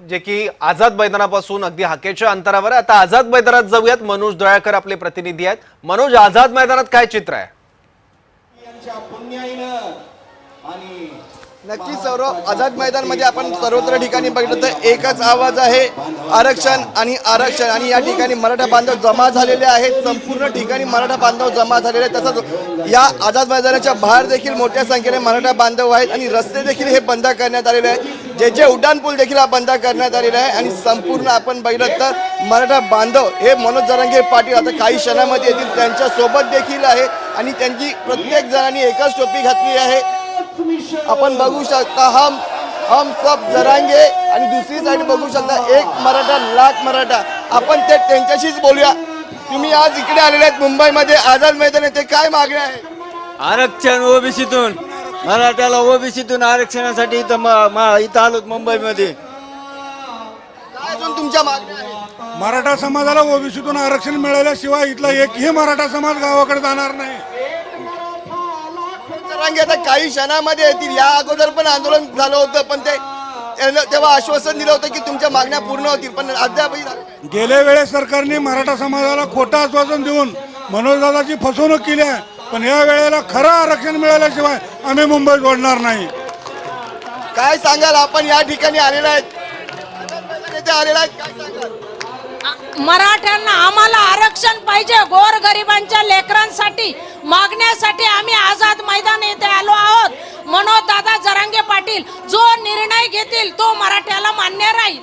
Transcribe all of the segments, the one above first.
जे की आझाद मैदानापासून अगदी हाकेच्या अंतरावर आहे। आता आझाद मैदानात जाऊयात। मनोज दयाळकर आपले प्रतिनिधी आहेत। मनोज, आझाद मैदानात काय चित्र आहे? नक्की सर्व आझाद मैदान मध्ये आपण सर्वत्र ठिकाणी बघितलं तर एकच आवाज आहे, आरक्षण आणि आरक्षण। आणि या ठिकाणी मराठा बांधव जमा झालेले आहेत, संपूर्ण ठिकाणी मराठा बांधव जमा झालेले आहेत। तसंच या आझाद मैदानाच्या बाहेर देखील मोठ्या संख्येने मराठा बांधव आहेत आणि रस्ते देखील हे बंद करण्यात आलेले आहेत। जे उड्डाण पूल देखील बंद करण्यात आलेला आहे आणि संपूर्ण आपण बघितलं तर मराठा बांधव हे मनोज जरांगे पाटील आता काही क्षणामध्ये येतील, त्यांच्या सोबत देखील आहे आणि त्यांची प्रत्येक जणांनी एकच टोपी घातली आहे। आपण बघू शकता हम सब जरांगे आणि दुसरी साइड बघू शकता एक मराठा लाख मराठा। आपण ते त्यांच्याशीच बोलूया। तुम्ही आज इकडे आलेले आहेत मुंबईमध्ये आझाद मैदान येथे, काय मागणी आहे? आरक्षण ओबीसीतून, मराठ्याला ओबीसीतून आरक्षणासाठी इथं आलोत मुंबईमध्ये। काय अजून तुमच्या मागण्या आहेत? मराठा समाजाला ओबीसीतून आरक्षण मिळाल्याशिवाय इथला एकही मराठा समाज गावाकडे जाणार नाही। जरांगे आता काही क्षणामध्ये येतील। या अगोदर पण आंदोलन झालं होतं, पण ते तेव्हा आश्वासन दिलं होतं की तुमच्या मागण्या पूर्ण होतील, पण अद्यापही गेल्या वेळेस सरकारने मराठा समाजाला खोटं आश्वासन देऊन मनोजदादाची फसवणूक केली आहे, पण या वेळेला खरं आरक्षण मिळाल्याशिवाय आम्ही मुंबई सोडणार नाही। काय सांगाल? आपण या ठिकाणी आलेला आहेत, आलेला आहेत, काय सांगाल? मराठ्यांना आम्हाला आरक्षण पाहिजे, गोरगरिबांच्या लेकरांसाठी मागण्यासाठी आम्ही आझाद मैदान येथे आलो आहोत। मनोज दादा जरांगे पाटील जो निर्णय घेतील तो मराठ्याला मान्य राहील।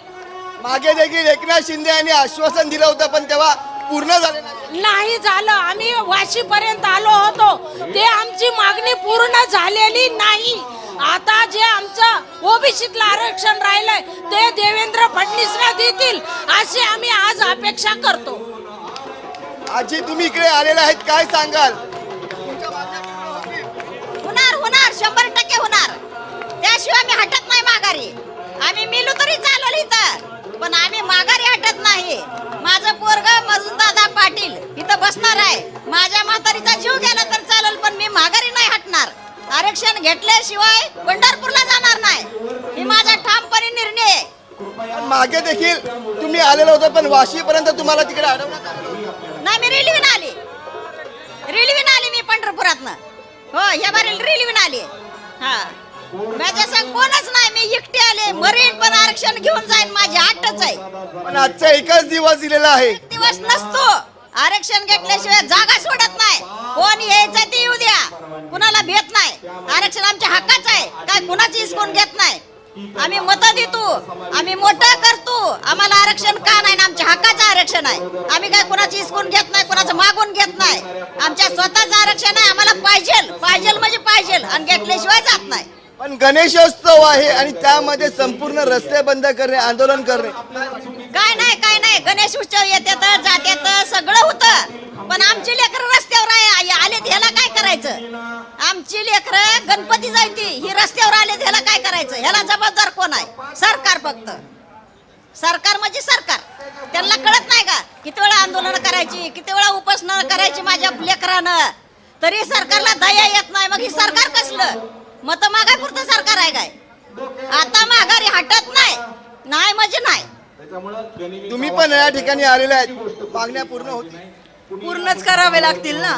मागे देखील एकनाथ शिंदे यांनी आश्वासन दिलं होतं, पण तेव्हा पूर्ण झाले नाही झालं। आम्ही वाशीपर्यंत आलो होतो, ते आमची मागणी पूर्ण झालेली नाही। आता जे आमचं ओबीसीतलं आरक्षण राहिलंय ते देवेंद्र फडणवीसला देतील अशी आम्ही आज अपेक्षा करतो। आजी तुम्ही इकडे आलेले आहेत, काय सांगाल? होणार 100% होणार, त्याशिवाय आम्ही हटत नाही माघारी। आम्ही मिलू तरी चालवली तर, पण आम्ही माघारी हटत नाही। माझं पोरग मनोज दादा पाटील इथं बसणार आहे, माझ्या म्हातारीचा जीव गेला तर चालेल, पण मी माघारी नाही हटणार। आरक्षण घेतल्याशिवाय पंढरपूरला जाणार नाही, ही माझा ठामपणे निर्णय आहे। मागे देखील तुम्ही आलेलो होतो, पण वाशीपर्यंत तुम्हाला तिकडे अडवण्यात आलं नाही। मी रेल्वेने आली मी पंढरपुरातनं। हो, या बारील रेल्वेने आली। हा, माझ्या संग कोणच नाही, मी एकटी आले। मरीन पण आरक्षण घेऊन जाईन, माझी आठच आहे। पण आजचा एकच दिवस दिलेला आहे, एक दिवस नसतो। आरक्षण घेतल्याशिवाय जागा सोडत नाही। कोण यायचं ते येऊ द्या, कुणाला भेट नाही। आरक्षण आमच्या हक्काचं आहे, काय कुणाची हिसकून घेत नाही। आम्ही मत देतो, आम्ही मोठं करतो। आम्हाला आरक्षण का नाही? आमच्या हक्काचं आरक्षण आहे। आम्ही काय कुणाची हिसकून घेत नाही, कुणाचं मागून घेत नाही। आमच्या स्वतःचं आरक्षण आहे, आम्हाला पाहिजे म्हणजे पाहिजे आणि घेतल्याशिवाय जात नाही। पण गणेशोत्सव आहे आणि त्यामध्ये संपूर्ण रस्ते बंद करणे, आंदोलन करणे काय नाही गणेश उत्सव येतात जात्यात सगळं होतं, पण आमची लेकरं रस्त्यावर आले ह्याला काय करायचं? आमची लेकरं गणपती जायती ही रस्त्यावर आले ह्याला काय करायचं? ह्याला जबाबदार कोण आहे? सरकार। फक्त सरकार म्हणजे सरकार, त्यांना कळत नाही का किती वेळा आंदोलन करायची, किती वेळा उपोषण करायची माझ्या लेकरानं, तरी सरकारला दया येत नाही। मग ही सरकार कसलं? मत मागायपुरतं सरकार आहे काय? आता माघारी हटत नाही म्हणजे नाही। तुम्ही पण या ठिकाणी आलेले आहेत, मागण्या पूर्ण होतील? पूर्णच करावे लागतील ना,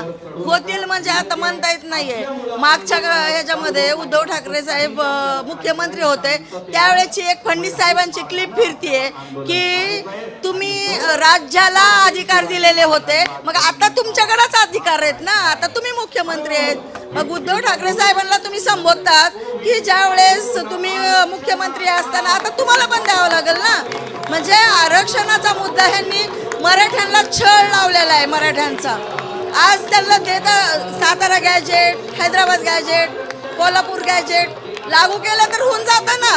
होतील म्हणजे आता म्हणता येत नाहीये। मागच्या ह्याच्यामध्ये उद्धव ठाकरे साहेब मुख्यमंत्री होते, त्यावेळेची एक फडणवीस साहेबांची क्लिप फिरतीये की तुम्ही राज्याला अधिकार दिलेले होते, मग आता तुमच्याकडेच अधिकार आहेत ना, आता तुम्ही मुख्यमंत्री आहेत। मग उद्धव ठाकरे साहेबांना तुम्ही संबोधतात की ज्या वेळेस तुम्ही मुख्यमंत्री असताना आता तुम्हाला पण द्यावं लागेल ना। म्हणजे आरक्षणाचा मुद्दा ह्यांनी मराठ्यांना छळ लावलेला आहे। मराठ्यांचा आज त्यांना देता Satara gazette, Hyderabad gazette, Kolhapur gazette लागू केलं तर होऊन जातं ना।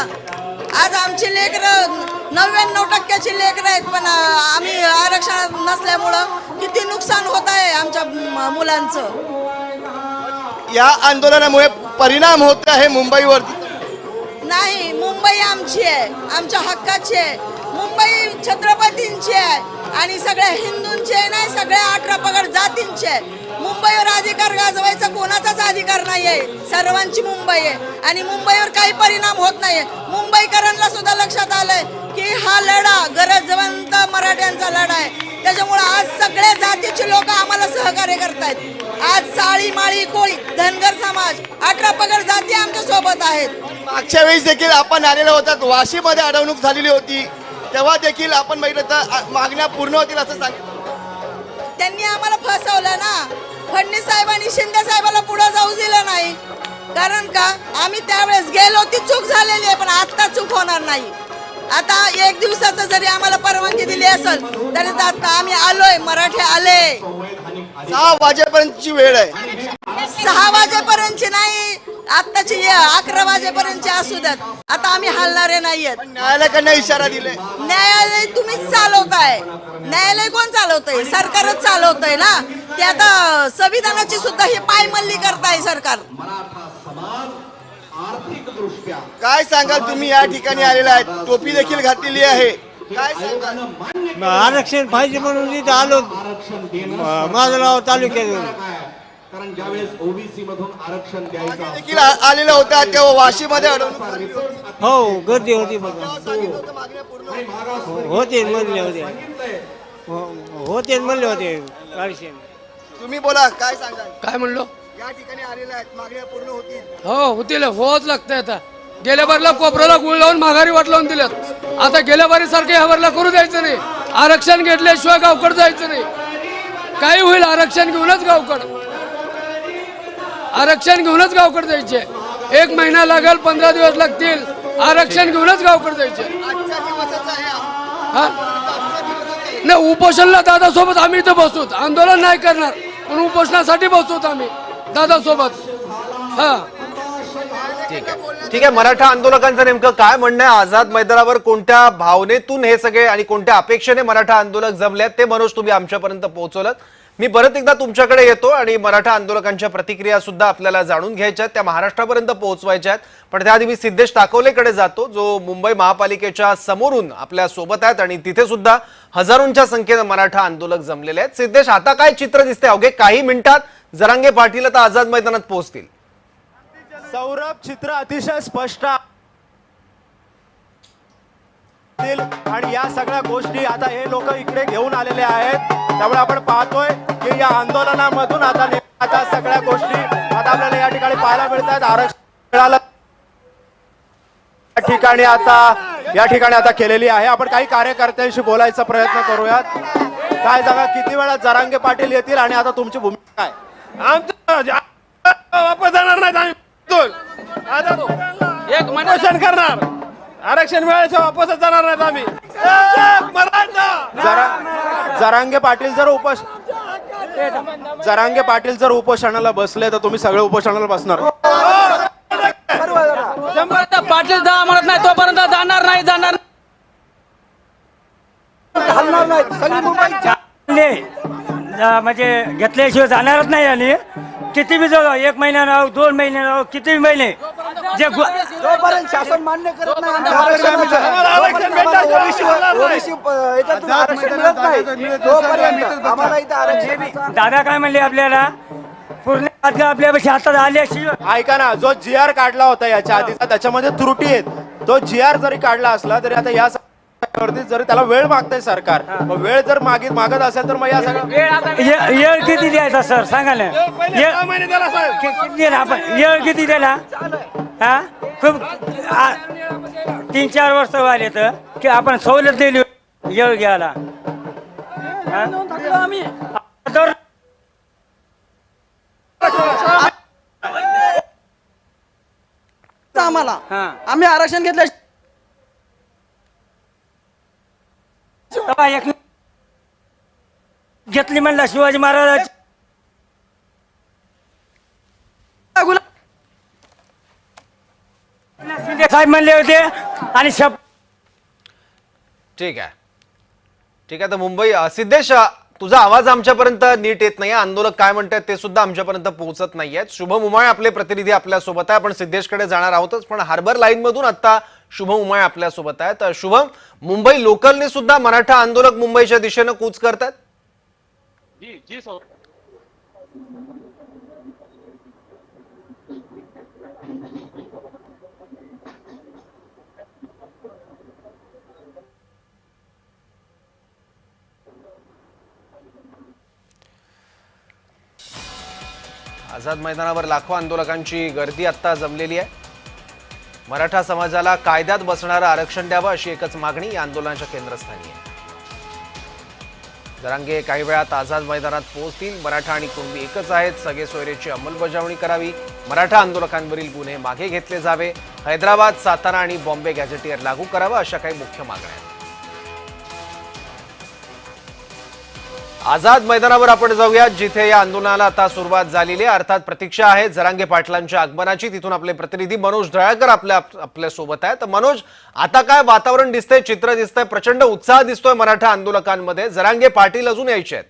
आज आमची लेकरं 99% लेकरं आहेत, पण आम्ही आरक्षण नसल्यामुळं किती नुकसान होत आहे आमच्या मुलांचं। या आंदोलनामुळे परिणाम होत आहे मुंबईवरती? नाही, मुंबई आमची आहे, आमच्या हक्काची आहे। मुंबई छत्रपतींची आहे आणि सगळ्या हिंदूंचे नाही, सगळ्या 18 पगड जातींचे आहे। मुंबईवर अधिकार गाजवायचा कोणाचाच अधिकार नाहीये, सर्वांची मुंबई आहे आणि मुंबईवर काही परिणाम होत नाहीये। मुंबईकरांना सुद्धा लक्षात आलंय की लढा गरजवंत मराठ्यांचा लढा आहे. त्याच्यामुळे आज सगळ्या जातीचे लोक आम्हाला सहकार्य करतायत. आज साळी माळी कोळी धनगर समाज 18 पगड जाती आमच्या सोबत आहेत. मागच्या वेळेस देखील आपण आलेलो होतात, वाशीमध्ये अडवणूक झालेली होती, तेव्हा देखील आपण बघितलं तर मागण्या पूर्ण होतील असं सांगितलं. त्यांनी आम्हाला फसवलं ना. फडणवीस साहेबांनी शिंदे साहेबाला पुढे जाऊ दिलं नाही. कारण का आम्ही त्यावेळेस गेलो ती चूक झालेली आहे, पण आता चूक होणार नाही. आता 1 दिवसाचं जरी आम्हाला परवानगी दिली असेल तरी आता आम्ही आलोय, मराठे आले. 6 वाजेपर्यंतची वेळ आहे. 6 वाजेपर्यंतची नाही, आत्ताची 11 वाजेपर्यंतची असू द्यात. आता आम्ही हलणारे नाहीयेत. न्यायालयाकडनं इशारा दिले. न्यायालय तुम्हीच चालवताय. न्यायालय कोण चालवतंय? सरकारच चालवतंय ना. ते आता संविधानाची सुद्धा हे पायमल्ली करताय सरकार. काय सांगाल तुम्ही या ठिकाणी आलेला आहे, टोपी देखील घातलेली आहे, काय सांगाल? आरक्षण पाहिजे म्हणून इथं आलो माझगाव तालुक्यातून. देखील आलेला होता तेव्हा वाशीमध्ये अडवणूक झाली होती. हो गर्दी होती बघा. तेव्हा सांगितलं होतं मागण्या पूर्ण होतील. होते म्हणले होते. होते म्हणले होते आरक्षण. तुम्ही बोला, काय सांगाल? काय म्हणलो? या ठिकाणी आलेल्या आहेत, मागण्या पूर्ण होतील. हो होतील, होच लागतंय. आता गेल्या बारीला कोपऱ्याला गुळ लावून माघारी वाट लावून दिल्यात. आता गेल्या बारी सारखे ह्या बारीला करू द्यायचं नाही. आरक्षण घेतल्याशिवाय गावकड जायचं नाही. काही होईल आरक्षण घेऊनच गावकड, आरक्षण घेऊनच गावकड जायचे. 1 महिना लागेल, 15 दिवस लागतील, आरक्षण घेऊनच गावकड जायचे. आजच्या दिवसाचा आहे हा आजचा दिवसाचा आहे. नाही, उपोषणला दादासोबत आम्ही इथं बसूत. आंदोलन नाही करणार, पण उपोषणासाठी बसूत आम्ही दादासोबत. हा ठीक आहे, मराठा आंदोलकांचं नेमकं काय म्हणणं आहे, आझाद मैदानावर कोणत्या भावनेतून हे सगळे आणि कोणत्या अपेक्षेने मराठा आंदोलक जमलेत ते मनोज तुम्ही आमच्यापर्यंत पोहोचवलं. मी परत एकदा तुमच्याकडे येतो आणि मराठा आंदोलकांच्या प्रतिक्रिया सुद्धा आपल्याला जाणून घ्यायच्या आहेत, त्या महाराष्ट्रापर्यंत पोहोचवायच्या आहेत. पण त्याआधी मी सिद्धेश टाकवलेकडे जातो, जो मुंबई महापालिकेच्या समोरून आपल्या सोबत आहेत आणि तिथे सुद्धा हजारोंच्या संख्येनं मराठा आंदोलक जमलेले आहेत. सिद्धेश, आता काय चित्र दिसते? अवघे काही मिनिटात जरांगे पाटील आता आझाद मैदानात पोहोचतील. सौरभ, चित्र अतिशय स्पष्ट आणि या सगळ्या गोष्टी आता हे लोक इकडे घेऊन आलेले आहेत. त्यामुळे आपण पाहतोय की या आंदोलनामधून आता सगळ्या गोष्टी आता आपल्याला या ठिकाणी पाहायला मिळतात. आरक्षण मिळालं या ठिकाणी आता केलेली आहे. आपण काही कार्यकर्त्यांशी बोलायचा प्रयत्न करूयात. काय सांगा, किती वेळा जरांगे पाटील येतील आणि आता तुमची भूमिका काय? वापस जाणार नाही आम्ही. उपोषण करणार, आरक्षण मिळाल्याशिवाय वापसच जाणार नाहीत आम्ही. जरांगे पाटील जर उपोषणाला बसले तर तुम्ही सगळे उपोषणाला बसणार? पाटील जा म्हणत नाही तोपर्यंत जाणार नाही, जाणार म्हणजे घेतल्याशिवाय जाणारच नाही. आणि किती बी जाऊ, 1 महिना राहू, 2 महिने राहू, किती महिने जे जोपर्यंत शासन मान्य करत नाही दादा काय म्हणले आपल्याला, पूर्ण आपल्यापेक्षा आता आल्याशिवाय. ऐका ना, जो GR काढला होता याच्या आधीचा त्याच्यामध्ये त्रुटी आहेत. तो GR जरी काढला असला तरी आता या जरी त्याला वेळ मागतंय सरकार, वेळ जर मागत असेल तर मग या सगळ्या येळ किती द्यायचा सर सांगा ना. आपण येळ किती दिला? हा खूप 3-4 वर्ष वाले तर की आपण सवलत दिली येळ घ्यायला. आम्हाला आम्ही आरक्षण घेतलं घेतली म्हणला शिवाजी महाराज शिंदे साहेब म्हणले होते आणि ठीक आहे, ठीक आहे. तर मुंबई सिद्धेश, तुझा आवाज आमच्यापर्यंत नीट येत नाही. आंदोलक काय म्हणतात ते सुद्धा आमच्यापर्यंत पोहोचत नाहीयेत. शुभम उमाळे आपले प्रतिनिधी आपल्या सोबत आहे. आपण सिद्धेशकडे जाणार आहोतच, पण हार्बर लाईन मधून आता शुभम उमाळे आपल्या सोबत आहेत. शुभम, मुंबई लोकलने सुद्धा मराठा आंदोलक मुंबईच्या दिशेनं कूच करतात. आझाद मैदानावर लाखो आंदोलकांची गर्दी आता जमलेली आहे. मराठा समाजाला कायद्यात बसणारं आरक्षण द्यावं अशी एकच मागणी या आंदोलनाच्या केंद्रस्थानी आहे. जरांगे काही वेळात आझाद मैदानात पोहोचतील. मराठा आणि कुणबी एकच आहेत. सगळे सोयरेची अंमलबजावणी करावी. मराठा आंदोलकांवरील गुन्हे मागे घेतले जावे. हैदराबाद, सातारा आणि बॉम्बे गॅझेटियर लागू करावं अशा काही मुख्य मागण्या आहेत. आझाद मैदानावर आपण जाऊया, जिथे या आंदोलनाला आता सुरुवात झालेली आहे. अर्थात प्रतीक्षा आहे जरांगे पाटलांच्या आगमनाची. तिथून आपले प्रतिनिधी मनोज दळाकर आपल्या सोबत आहेत. तर मनोज, आता काय वातावरण दिसतंय, चित्र दिसतंय? प्रचंड उत्साह दिसतोय मराठा आंदोलकांमध्ये. जरांगे पाटील अजून यायचे आहेत.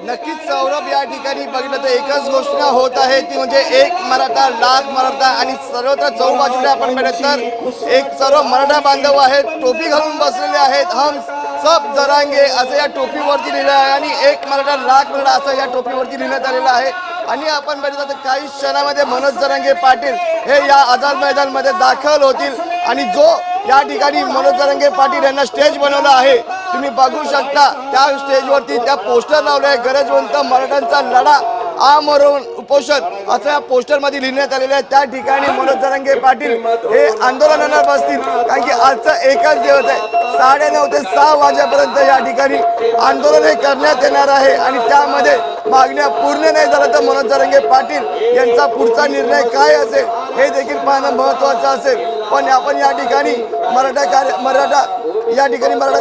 नक्कीच सौरभ, या ठिकाणी बघितलं तर एकच घोषणा होत आहे, ती म्हणजे एक मराठा लाख मराठा. आणि सर्वत्र चौबाजूला आपण बघितलं तर एक सर्व मराठा बांधव आहेत, टोपी घालून बसलेले आहेत. हम सब जरांगे असं या टोपीवरती लिहिलं आहे आणि एक मराठा लाख मराठा असं या टोपीवरती लिहिण्यात आलेलं आहे. आणि आपण बघितलं तर काही क्षणामध्ये मनोज जरांगे पाटील हे या आझाद मैदानमध्ये दाखल होतील. आणि जो या ठिकाणी मनोज जरांगे पाटील यांना स्टेज बनवलं आहे, तुम्ही बघू शकता त्या स्टेजवरती त्या पोस्टर लावले आहे, गरजवंत मराठ्यांचा लढा आमरण उपोषण असं या पोस्टर मध्ये लिहिण्यात आलेलं आहे. त्या ठिकाणी मनोज जरांगे पाटील हे आंदोलनाला बसतील, कारण की आजचा एकच दिवस आहे. 9:30 ते 6 वाजेपर्यंत या ठिकाणी आंदोलन हे करण्यात येणार आहे. आणि त्यामध्ये मागण्या पूर्ण नाही झाल्या तर मनोज जरांगे पाटील यांचा पुढचा निर्णय काय असेल हे देखील पाहणं महत्वाचं असेल. पण आपण या ठिकाणी मराठा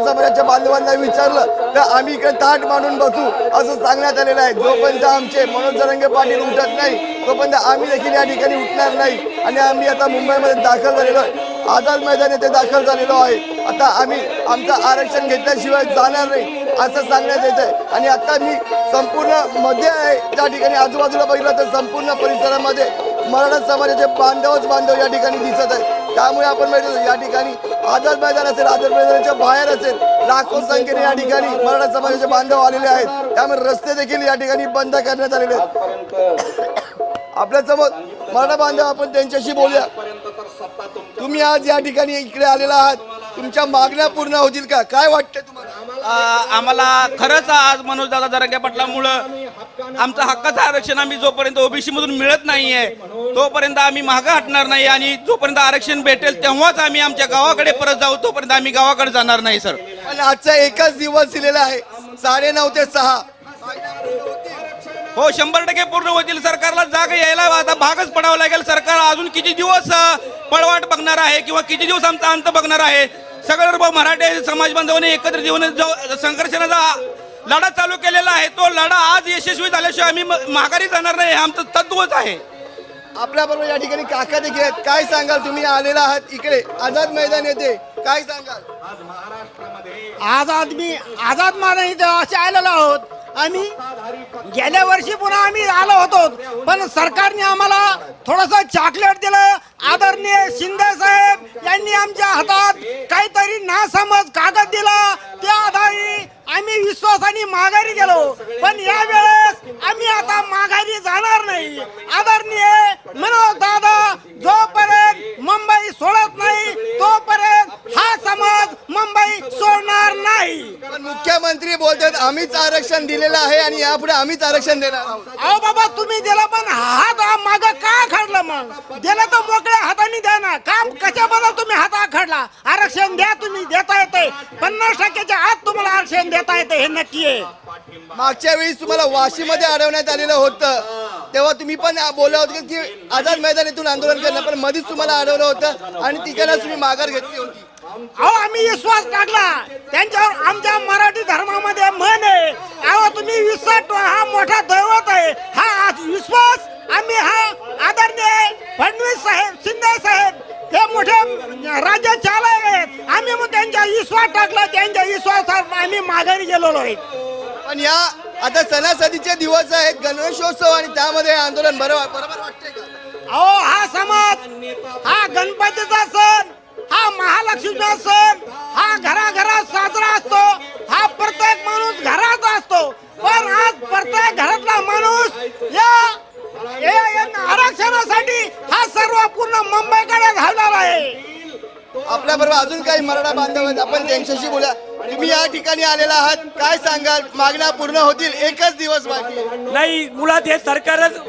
समाजाच्या बांधवांना विचारलं तर आम्ही इकडे ताट मांडून बसू असं सांगण्यात आलेलं आहे. जोपर्यंत आमचे मनोज जरांगे पाटील उठत नाही तोपर्यंत आम्ही देखील या ठिकाणी उठणार नाही. आणि आम्ही आता मुंबईमध्ये दाखल झालेलो आहे, आझाद मैदान येथे दाखल झालेलो आहे. आता आम्ही आमचं आरक्षण घेतल्याशिवाय जाणार नाही असं सांगण्यात येत आहे. आणि आता मी संपूर्ण मध्ये आहे, त्या ठिकाणी आजूबाजूला बघितलं तर संपूर्ण परिसरामध्ये मराठा समाजाचे बांधव या ठिकाणी दिसत आहेत. त्यामुळे आपण बघितलं या ठिकाणी आझाद मैदान असेल, आझाद मैदानाच्या बाहेर असेल, लाखो संख्येने या ठिकाणी मराठा समाजाचे बांधव आलेले आहेत. त्यामुळे रस्ते देखील या ठिकाणी बंद करण्यात आलेले आहेत. आपल्यासमोर मराठा बांधव, आपण त्यांच्याशी बोलूया. तुम्ही आज या ठिकाणी इकडे आलेला आहात, तुमच्या मागण्या पूर्ण होतील का? काय वाटतं तुम्हाला? आम्हाला खरंच आज मनोजदादा जरांगे पाटलामुळं आमचं हक्काचं आरक्षण आम्ही जोपर्यंत ओबीसी मधून मिळत नाहीये तोपर्यंत आम्ही मागं हटणार नाही. आणि जोपर्यंत आरक्षण भेटेल तेव्हाच आम्ही आमच्या गावाकडे परत जाऊ, तोपर्यंत आम्ही गावाकडे जाणार नाही सर. पण आजचा एकच दिवस दिलेला आहे, 9:30 ते 6. हो, 100% पूर्ण होतील. सरकारला जाग यायला आता भागच पडावं लागेल. सरकार अजून किती दिवस पळवाट बघणार आहे किंवा किती दिवस आमचा अंत बघणार आहे? सगळं मराठी समाज बांधवांनी एकत्रित येऊन संघर्षाचा लढा चालू केलेला आहे. तो लढा आज यशस्वी झाल्याशिवाय आम्ही माघारी जाणार नाही, हे आमचं तत्वच आहे. आपल्याबरोबर या ठिकाणी काका देखील आहेत. काय सांगाल, तुम्ही आलेला आहात इकडे आझाद मैदान येते, काय सांगाल? आझाद मैदान इथे असे आलेलो आहोत. आम्ही गेल्या वर्षी पुन्हा आम्ही आलो होतो, पण सरकारने आम्हाला थोडंसं चॉकलेट दिलं. आदरणीय शिंदे साहेब यांनी आमच्या हातात काहीतरी नासमज कागद दिला, त्या आधारे आम्ही विश्वासाने माघारी गेलो. पण यावेळेस आम्ही आता माघारी जाणार नाही. आदरणीय मनोज दादा जोपर्यंत मुंबई सोडत नाही तोपर्यंत हा समाज मुंबई सोडणार नाही. पण मुख्यमंत्री बोलतात आम्हीच आरक्षण दिलेलं आहे आणि यापुढे आम्हीच आरक्षण देणार आहोत. अहो बाबा, तुम्ही दिला पण हात माग का खडला? मग दिला तर मोकळ्या हाताने द्या ना. काम कशाबद्दल तुम्ही हात आखडला? आरक्षण द्या, तुम्ही देता येते 50%च्या आत तुम्हाला आरक्षण देता येते, हे नक्की आहे. मागच्या वेळेस तुम्हाला वाशीमध्ये अडवण्यात आलेलं होतं, तेव्हा तुम्ही पण बोलला होता की आझाद मैदान येथून आंदोलन करणार, पण मध्येच तुम्हाला अडवलं होतं आणि तिकडे तुम्ही माघार घेतली होती. अहो, आम्ही विश्वास टाकला त्यांच्यावर. आमच्या मराठी धर्मामध्ये म्हण आहे, अहो तुम्ही विश्वास हा मोठा दैवत आहे. हा विश्वास आम्ही हा आदरणीय फडणवीस साहेब, शिंदे साहेब हे मोठे राज्य चालक आहेत. आम्ही मग त्यांच्या विश्वास टाकला, त्यांच्या विश्वासावर आम्ही माघारी गेलेलो आहे. पण या आता सणासुदीचे दिवस आहेत, गणेशोत्सव, आणि त्यामध्ये आंदोलन बरोबर वाटते का? अहो, हा समाज, हा गणपतीचा सण, हा महालक्ष्मीचा सण, हा घराघरात साजरा असतो. हा प्रत्येक माणूस घरात असतो, पण आज प्रत्येक घरातला माणूस या आरक्षणासाठी हा सर्व पूर्ण मुंबईकडे धावणार आहे. आपल्या बरोबर अजून काही मराठा बांधव आहेत, आपण त्यांच्याशी बोला. तुम्ही या ठिकाणी आलेला आहात, काय सांगाल? मागण्या पूर्ण होतील, एकच दिवस बाकी आहे. नाही, मुळात हे सरकारच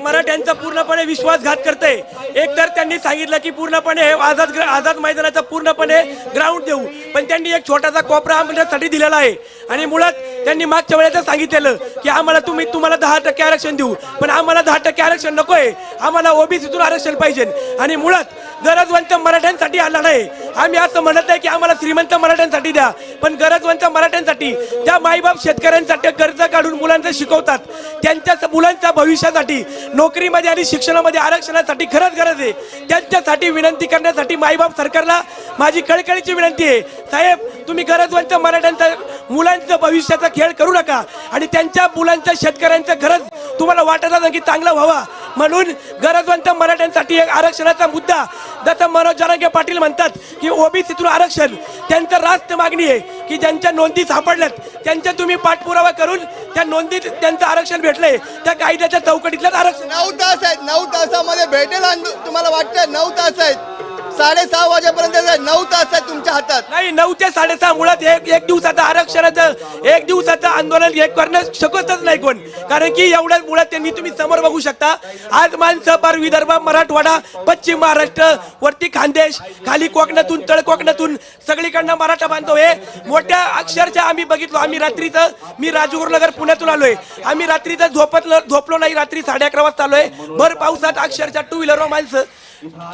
मराठ्यांचा पूर्णपणे विश्वासघात करते. एक तर त्यांनी सांगितलं की पूर्णपणे हे आझाद मैदानाचा पूर्णपणे ग्राउंड देऊ, पण त्यांनी एक छोटासा कोपरा आमच्यासाठी दिलेला आहे. आणि मुळात त्यांनी मागच्या वेळेस सांगितलेलं की तुम्हाला 10% आरक्षण देऊ, पण आम्हाला 10% आरक्षण नकोय, आम्हाला ओबीसीतून आरक्षण पाहिजे. आणि मुळात गरजवंत मराठ्यांसाठी आला नाही. आम्ही असं म्हणत नाही की आम्हाला श्रीमंत मराठ्यांसाठी द्या, पण गरजवंत मराठ्यांसाठी, ज्या माईबाप शेतकऱ्यांसाठी कर्ज काढून मुलांचं शिकवतात, त्यांच्या मुलांच्या भविष्यासाठी नोकरीमध्ये आणि शिक्षणामध्ये आरक्षणासाठी खरंच गरज आहे. त्यांच्यासाठी विनंती करण्यासाठी माईबाप सरकारला माझी कळकळीची विनंती आहे, साहेब तुम्ही गरजवंत मराठ्यांचा मुलांचं भविष्याचा खेळ करू नका. आणि त्यांच्या मुलांच्या शेतकऱ्यांचं गरज तुम्हाला वाटत असेल की चांगला व्हावा, म्हणून गरजवंत मराठ्यांसाठी एक आरक्षणाचा मुद्दा, जसं मनोज जरांगे पाटील म्हणतात की ओबीसीतून आरक्षण, त्यांचं रास्त मागणी आहे की ज्यांच्या नोंदी सापडल्यात त्यांच्या तुम्ही पाठपुरावा करून त्या नोंदीत त्यांचं आरक्षण भेटलंय, त्या कायद्याच्या चौकटीतलंच आरक्षण. 9 तास आहेत, 9 तासामध्ये भेटेल तुम्हाला वाटतं? 9 तास आहेत, 6:30 वाजेपर्यंत 9 तास आहेत तुमच्या हातात. नाही, 9 ते 6:30 मुळात एक दिवसाचं आरक्षणाचं एक दिवसाचं आंदोलन हे करणं शकतच नाही कोण, कारण की एवढ्याच मुळात त्यांनी तुम्ही समोर बघू शकता. आज माणसं पार विदर्भ, मराठवाडा, पश्चिम महाराष्ट्र, वरती खानदेश, खाली कोकणातून, तळ कोकणातून सगळीकडनं मराठा बांधव हे मोठ्या अक्षरशः आम्ही बघितलो. आम्ही रात्रीचं, मी राजगुरुनगर पुण्यातून आलोय, आम्ही रात्रीचं झोपलो नाही, रात्री 11:30 वाजता आलोय. भर पावसात अक्षरशः टू व्हीलरवर माणसं,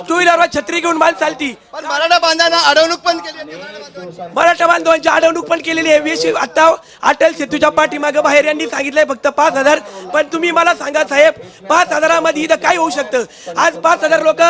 टू व्हीलरवर छत्री घेऊन माणसं चालती. पण मराठा बांधवांना अडवणूक पण केली आहे. मराठा बांधवांची अडवणूक पण केलेली आहे. आता अटल सेतूच्या पाठीमागे बाहेर यांनी सांगितलंय फक्त 5,000, पण तुम्ही मला सांगा साहेब, 5,000मध्ये इथं काय होऊ शकतं? आज 5,000 लोक,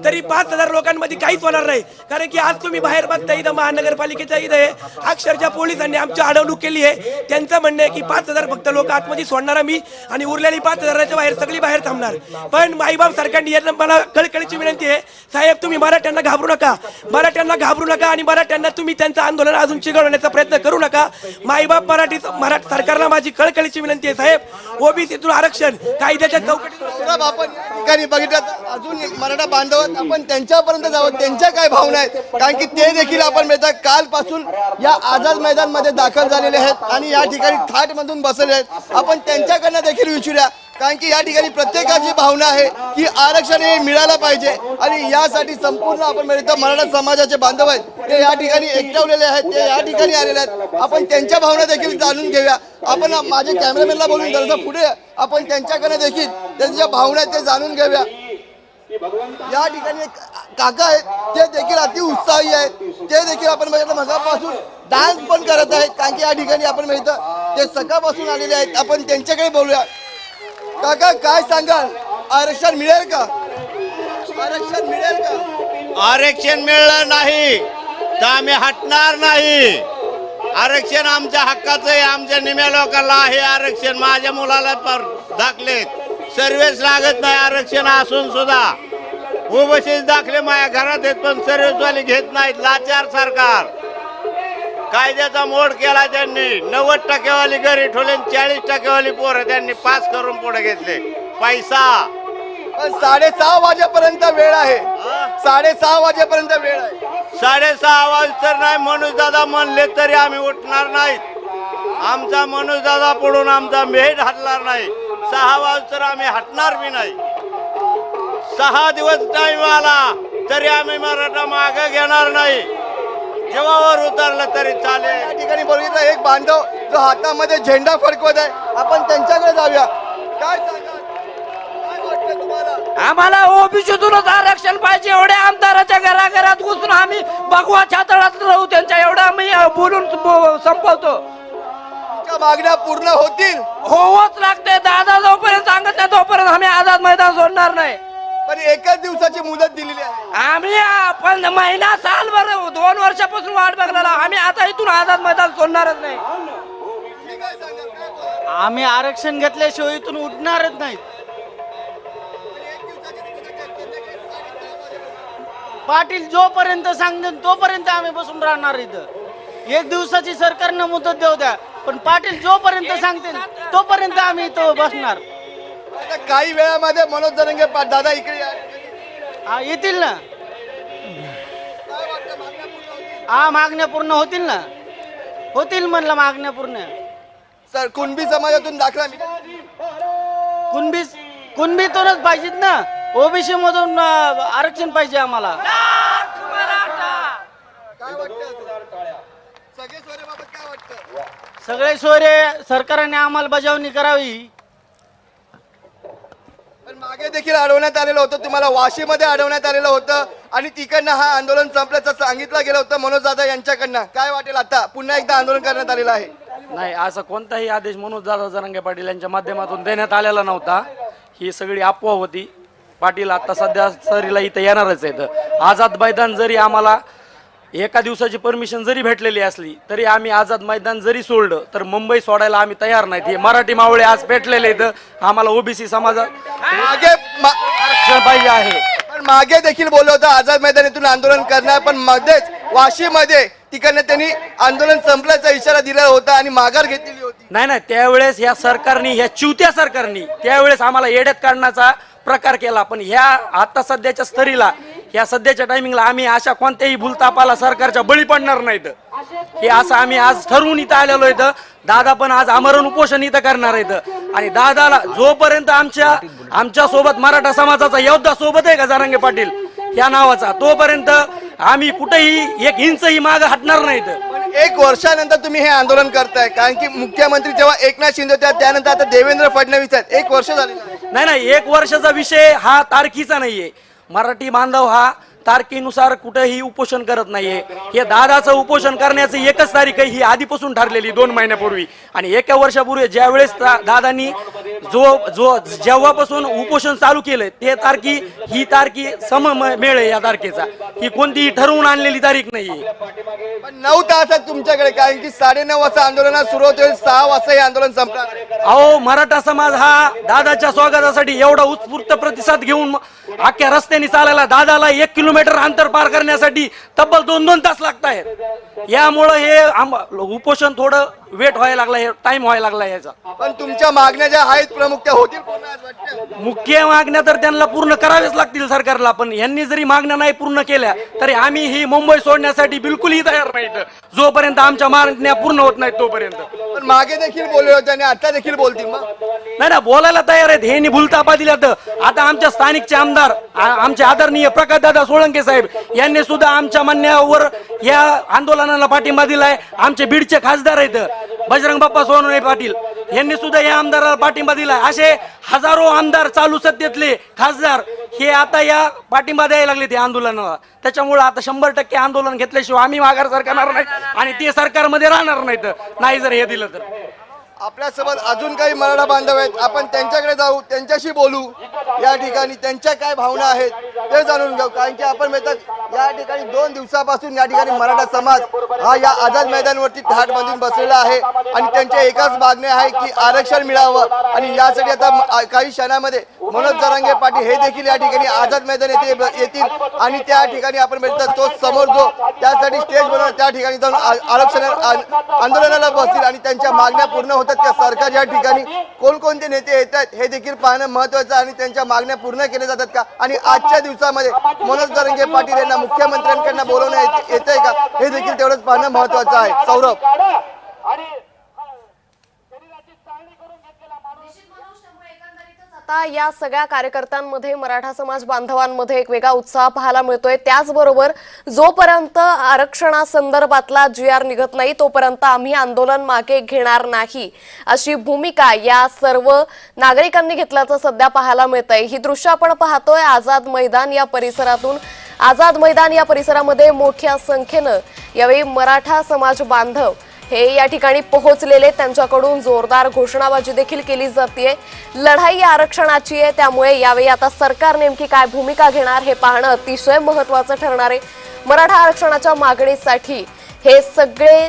तरी 5,000 लोकांमध्ये काहीच होणार नाही, कारण की आज तुम्ही बाहेर बघता इथं महानगरपालिकेच्या इथं अक्षरशः पोलिसांनी आमची अडवणूक केली आहे. त्यांचं म्हणणं आहे की 5,000 फक्त लोक आतमध्ये सोडणार मी, आणि उरलेली 5,000च्या बाहेर सगळी बाहेर थांबणार. पण माईबाप सरकारने मला कळकळीची विनंती आहे, साहेब तुम्ही मराठ्यांना घाबरू नका, मराठ्यांना घाबरू नका, आणि मराठ्यांना तुम्ही त्यांचं आंदोलन अजून चिघळवण्याचा प्रयत्न करू नका. माईबाप मराठा सरकारला माझी कळकळीची विनंती आहे, साहेब ओबीसीतून आरक्षण कायद्याच्या चौकटीत. आपण ठिकाणी बघितलं, अजून मराठा बांधव आपण त्यांच्यापर्यंत जावं, त्यांच्या काय भावना आहेत, कारण की ते देखील आपण मिळतात कालपासून या आझाद मैदान मध्ये दाखल झालेले आहेत आणि या ठिकाणी थाटमधून बसलेले आहेत. आपण त्यांच्याकडनं देखील विचारूया, कारण की या ठिकाणी प्रत्येकाची भावना आहे की आरक्षण हे मिळालं पाहिजे, आणि यासाठी संपूर्ण आपण मिळतं मराठा समाजाचे बांधव आहेत ते या ठिकाणी एकटवलेले आहेत, ते या ठिकाणी आलेले आहेत. आपण त्यांच्या भावना देखील जाणून घेऊया. आपण माझे कॅमेरामॅनला बोलून जरासं पुढे आपण त्यांच्याकडे देखील त्यांच्या भावना ते जाणून घेऊया. या ठिकाणी एक काका आहेत, ते देखील अति उत्साही आहेत, ते देखील आपण बघितलं मगापासून डान्स पण करत आहेत, कारण की या ठिकाणी आपण मिळतं ते सकाळपासून आलेले आहेत. आपण त्यांच्याकडे बोलूया. काका काय सांगाल, आरक्षण मिळेल का? आरक्षण मिळेल का? आरक्षण मिळलं नाही तर आम्ही हटणार नाही. आरक्षण आमच्या हक्काचं आहे, आमच्या निम्या लोकांना आहे आरक्षण. माझ्या मुलाला पर दाखलेत, सर्व्हिस लागत नाही आरक्षण असून सुद्धा. ओबीसी दाखले माझ्या घरात आहेत, पण सर्व्हिसवाले घेत नाहीत. लाचार सरकार, कायद्याचा मोड केला त्यांनी. 90% घरी ठेवले, 40% पोरं त्यांनी पास करून पुढे घेतले. पैसा 6:30 वाजेपर्यंत वेळ आहे, 6:30 वाजेपर्यंत वेळ आहे. 6:30 वाज तर नाही, मनोज दादा म्हणले तरी आम्ही उठणार नाहीत. आमचा मनोज दादा पडून आमचा मेढ हटणार नाही. 6 वाज तर आम्ही हटणार बी नाही. 6 दिवस टाइम आला तरी आम्ही मराठा मागे घेणार नाही. जेव्हावर उतरलं तरी चालेल. या ठिकाणी बघितलं एक बांधव जो हातामध्ये झेंडा फडकवत आहे, आपण त्यांच्याकडे जाऊया. काय सांगाल, काय वाटतं तुम्हाला? आम्हाला ओबीसीतूनच आरक्षण पाहिजे. एवढ्या आमदाराच्या घराघरात घुसून आम्ही भगवा छातळात राहू, त्यांच्या एवढं आम्ही बोलून संपवतो. मागण्या पूर्ण होतील, होवच लागते. दादा जोपर्यंत सांगत नाही तोपर्यंत आम्ही आझाद मैदान सोडणार नाही. पण एकच दिवसाची मुदत दिलेली आहे. आम्ही पण महिना सालभर 2 वर्षापासून वाट बघलेला. आम्ही आता इथून आझाद मैदान सोडणारच नाही. आम्ही आरक्षण घेतल्याशिवाय इथून उठणारच नाही. पाटील जोपर्यंत सांगते तोपर्यंत आम्ही बसून राहणार इथं. 1 दिवसाची सरकारनं मुदत देऊ द्या, पण पाटील जोपर्यंत सांगते तोपर्यंत आम्ही इथं बसणार. आता काही वेळामध्ये मनोज जरांगे दादा इकडे येतील ना. हा, मागण्या पूर्ण होतील ना. होतील म्हणलं मागण्या पूर्ण. सर कुणबी समाजातून दाखला मिळेल. कुणबीतूनच पाहिजेत ना, ओबीसी मधून आरक्षण पाहिजे आम्हाला. काय वाटतं सगळे सोयरेबाबत काय वाटतं? सगळे सोयरे सरकारने अंमलबजावणी करावी. पण मागे देखील अडवण्यात आलेलं होतं, तुम्हाला वाशीमध्ये अडवण्यात आलेलं होतं आणि तिकडनं हा आंदोलन संपल्याचं सांगितलं गेलं होतं मनोज दादा यांच्याकडनं. काय वाटेल आता पुन्हा एकदा आंदोलन करण्यात आलेलं आहे? नाही, असा कोणताही आदेश मनोजदादा जरांगे पाटील यांच्या माध्यमातून देण्यात आलेला नव्हता. ही सगळी अफवा होती. पाटील आता सध्या सरीला इथं येणारच आहेत. आझाद मैदान जरी आम्हाला एका दिवसाची परमिशन जरी भेटलेली असली तरी आम्ही आझाद मैदान जरी सोडलं तर मुंबई सोडायला आम्ही तयार नाहीत. हे मराठी मावळे आज पेटलेले आहेत. आम्हाला ओबीसी समाजात मागे आरक्षण पाहिजे आहे. पण मागे देखील बोललं होतं आझाद मैदानातून आंदोलन करणार, पण मध्येच वाशीमध्ये तिकडनं त्यांनी आंदोलन संपल्याचा इशारा दिला होता आणि माघार घेतलेली होती. नाही, त्यावेळेस या सरकारने, ह्या चिवत्या सरकारने त्यावेळेस आम्हाला येड्यात काढण्याचा प्रकार केला. पण ह्या आता सध्याच्या स्तरीला, ह्या सध्याच्या टायमिंगला आम्ही अशा कोणत्याही भूलतापाला सरकारच्या बळी पडणार नाहीत. हे असं आम्ही आज ठरवून इथं आलेलो आहेत. दादा पण आज आमरण उपोषण इथं करणार आहेत. आणि दादाला जोपर्यंत आमच्या सोबत मराठा समाजाचा योद्धा सोबत आहे का जरांगे पाटील या नावाचा, तोपर्यंत आम्ही कुठेही एक इंचही मागे हटणार नाहीत. एक वर्षानंतर तुम्ही हे आंदोलन करताय, कारण की मुख्यमंत्री जेव्हा एकनाथ शिंदे होते त्यानंतर आता देवेंद्र फडणवीस आहेत. एक वर्ष झाले. नाही, एक वर्षाचा विषय हा तारखीचा नाहीये. मराठी बांधव हा तारखेनुसार कुठेही उपोषण करत नाहीये. हे दादाचं उपोषण करण्याचं एकच तारीख आहे, ही आधीपासून ठरलेली 2 महिन्यापूर्वी. आणि एका वर्षापूर्वी ज्या वेळेस दादांनी जेव्हापासून उपोषण चालू केलं ते तारखी, ही तारखी सममेळ आहे या तारखेचा. ही कोणतीही ठरवून आणलेली तारीख नाहीये. पण 9 तास आहेत तुमच्याकडे, कारण की 9:30 वाजता आंदोलन सुरू होते, 6 वाजता हे आंदोलन संपणार. अहो, मराठा समाज हा दादाच्या स्वागतासाठी एवढा उत्स्फूर्त प्रतिसाद घेऊन अख्ख्या रस्त्याने चालायला, दादाला 1 किलोमीटर अंतर पार करण्यासाठी तब्बल 2-2 तास लागत आहेत. यामुळं हे उपोषण थोडं वेट व्हायला लागलं, टाइम व्हायला लागला याचा. पण तुमच्या मागण्या ज्या आहेत प्रमुख त्या होतील पूर्ण आज वाटतं? मुख्य मागण्या तर त्यांना पूर्ण कराव्याच लागतील सरकारला. पण यांनी जरी मागण्या नाही पूर्ण केल्या तरी आम्ही ही मुंबई सोडण्यासाठी बिलकुलही तयार नाहीत, जोपर्यंत आमच्या मागण्या पूर्ण होत नाहीत तोपर्यंत. पण मागे देखील बोलले होते आणि आता देखील बोलतील मग? नाही, बोलायला तयार आहेत. हे भूलतापा दिल्या. तर आता आमच्या स्थानिकचे आमदार, आमचे आदरणीय प्रकाशदादा सोळंके साहेब यांनी सुद्धा आमच्या म्हणण्यावर या आंदोलनाला पाठिंबा दिलाय. आमचे बीडचे खासदार आहेत बजरंग बाप्पा सोनवणे पाटील, यांनी सुद्धा या आमदाराला पाठिंबा दिलाय. असे हजारो आमदार, चालू सत्तेतले खासदार हे आता या पाठिंबा द्यायला लागले त्या आंदोलनाला. त्याच्यामुळे आता 100% आंदोलन घेतल्याशिवाय आम्ही माघार सरकारणार नाही आणि ते सरकारमध्ये राहणार नाहीत, नाही जर हे दिलं तर. आपल्यासोबत अजून काही मराठा बांधव आहेत, आपण त्यांच्याकडे जाऊ, त्यांच्याशी बोलू. या ठिकाणी त्यांच्या काय भावना आहेत ते जाणून घेऊ, कारण की आपण म्हणतात या ठिकाणी 2 दिवसापासून या ठिकाणी मराठा समाज हा या आझाद मैदानावरती ठाट बांधून बसलेला आहे आणि त्यांच्या एकाच मागण्या आहे की आरक्षण मिळावं. आणि यासाठी आता काही क्षणामध्ये मनोज जरांगे पाटील हे देखील या ठिकाणी आझाद मैदान येतील आणि त्या ठिकाणी आपण म्हणतात तो समोर जो त्यासाठी स्टेज बनवून त्या ठिकाणी जाऊन आरक्षण आंदोलनाला बसतील आणि त्यांच्या मागण्या पूर्ण होतात. त्या सरकार या ठिकाणी कोणकोणते नेते येतात हे देखील पाहणं महत्वाचं आणि त्यांच्या मागण्या पूर्ण केल्या जातात का, आणि आजच्या दिवसामध्ये मनोज जरांगे पाटील यांना मुख्यमंत्र्यांकडनं बोलवण्यात येतंय का हे देखील तेवढंच पाहणं महत्वाचं आहे. सौरभ. आता या सगळ्या कार्यकर्त्यांमध्ये, मराठा समाज बांधवांमध्ये एक वेगळा उत्साह पाहायला मिळतोय. त्याचबरोबर जोपर्यंत आरक्षणासंदर्भातला GR निघत नाही तोपर्यंत आम्ही आंदोलन मागे घेणार नाही अशी भूमिका या सर्व नागरिकांनी घेतल्याचं सध्या पाहायला मिळतंय. ही दृश्य आपण पाहतोय आझाद मैदान या परिसरातून. आझाद मैदान या परिसरामध्ये मोठ्या संख्येनं यावेळी मराठा समाज बांधव हे या ठिकाणी पोहोचलेले, त्यांच्याकडून जोरदार घोषणाबाजी देखील केली जाते. लढाई आरक्षणाची आहे, त्यामुळे यावेळी आता सरकार नेमकी काय भूमिका घेणार हे पाहणं अतिशय महत्त्वाचं ठरणार आहे. मराठा आरक्षणाच्या मागणीसाठी हे सगळे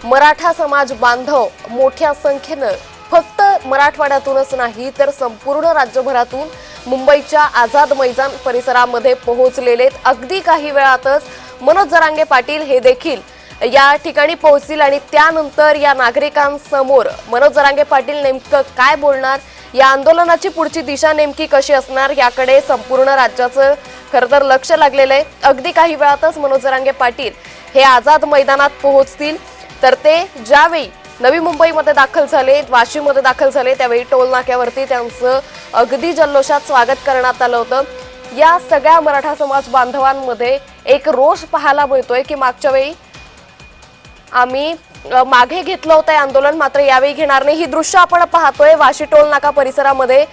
मराठा समाज बांधव मोठ्या संख्येनं फक्त मराठवाड्यातूनच नाही तर संपूर्ण राज्यभरातून मुंबईच्या आझाद मैदान परिसरामध्ये पोहोचलेले. अगदी काही वेळातच मनोज जरांगे पाटील हे देखील या ठिकाणी पोहोचतील आणि त्यानंतर या नागरिकांसमोर मनोज जरांगे पाटील नेमकं काय बोलणार, या आंदोलनाची पुढची दिशा नेमकी कशी असणार याकडे संपूर्ण राज्याचं खरं तर लक्ष लागलेलं आहे. अगदी काही वेळातच मनोज जरांगे पाटील हे आझाद मैदानात पोहोचतील. तर ते ज्यावेळी नवी मुंबईमध्ये दाखल झाले, वाशीमध्ये दाखल झाले, त्यावेळी टोल नाक्यावरती त्यांचं अगदी जल्लोषात स्वागत करण्यात आलं होतं. या सगळ्या मराठा समाज बांधवांमध्ये एक रोष पाहायला मिळतोय की मागच्या वेळी आम्ही मागे घेतलं होतं आंदोलन, मात्र यावेळी घेणार नाही. ही दृश्य आपण पाहतोय. वाशी टोल नाका परिसरामध्ये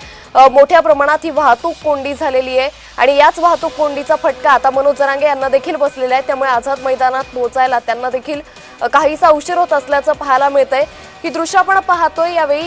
मोठ्या प्रमाणात ही वाहतूक कोंडी झालेली आहे आणि याच वाहतूक कोंडीचा फटका आता मनोज जरांगे यांना देखील बसलेला आहे. त्यामुळे आझाद मैदानात पोहोचायला त्यांना देखील काहीसा उशीर होत असल्याचं पाहायला मिळतंय. ही दृश्य आपण पाहतोय. यावेळी